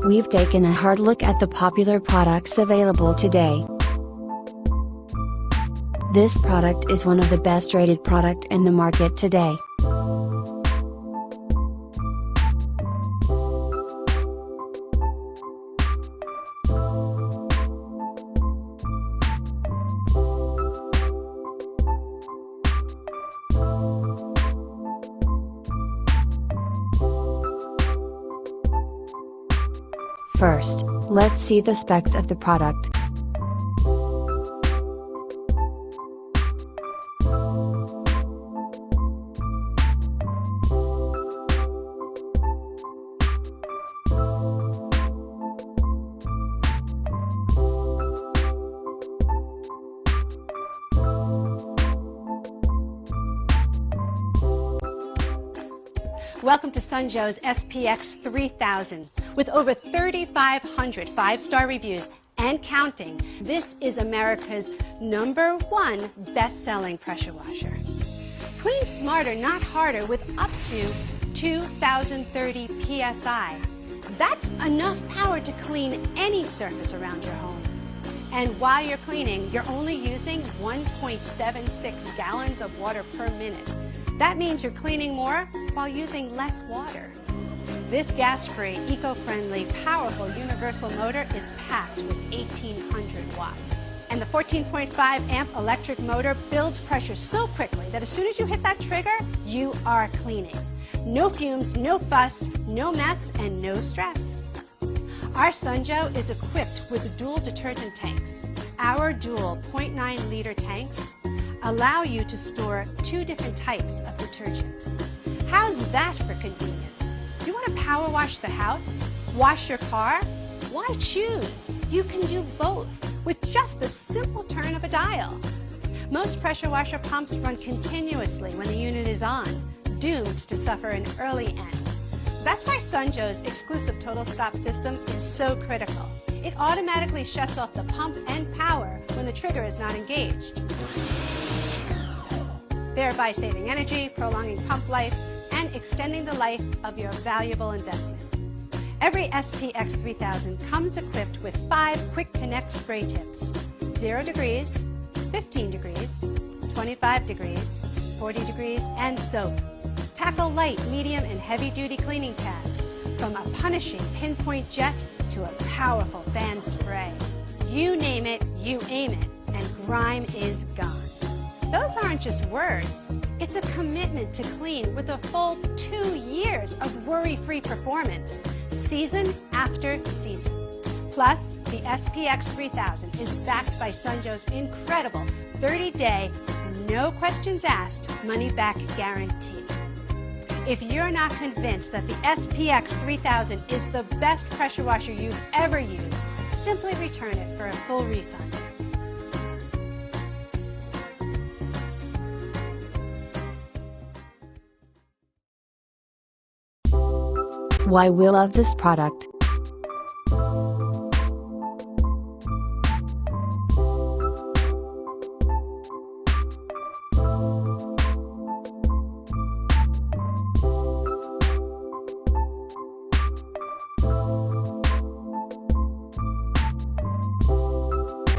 we've taken a hard look at the popular products available today. This product is one of the best rated product in the market today. First, let's see the specs of the product. Welcome to Joe's SPX3000. With over 3,500 five-star reviews and counting, this is America's #1 best-selling pressure washer. Clean smarter, not harder, with up to 2,030 PSI. That's enough power to clean any surface around your home. And while you're cleaning, you're only using 1.76 gallons of water per minute. That means you're cleaning more while using less water. This gas-free, eco-friendly, powerful universal motor is packed with 1,800 watts. And the 14.5 amp electric motor builds pressure so quickly that as soon as you hit that trigger, you are cleaning. No fumes, no fuss, no mess, and no stress. Our Joe is equipped with dual detergent tanks. Our dual 0.9-liter tanks allow you to store 2 different types of detergent. How's that for convenience? You want to power wash the house? Wash your car? Why choose? You can do both with just the simple turn of a dial. Most pressure washer pumps run continuously when the unit is on, doomed to suffer an early end. That's why Joe's exclusive total stop system is so critical. It automatically shuts off the pump and power when the trigger is not engaged, thereby saving energy, prolonging pump life, and extending the life of your valuable investment. Every SPX3000 comes equipped with 5 quick connect spray tips: 0 degrees, 15 degrees, 25 degrees, 40 degrees, and soap. Tackle light, medium, and heavy-duty cleaning tasks, from a punishing pinpoint jet to a powerful fan spray. You name it, you aim it, and grime is gone. Those aren't just words. It's a commitment to clean with a full 2 years of worry-free performance, season after season. Plus, the SPX3000 is backed by Joe's incredible 30-day, no questions asked, money-back guarantee. If you're not convinced that the SPX3000 is the best pressure washer you've ever used, simply return it for a full refund. Why we love this product.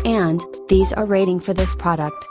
And these are rating for this product.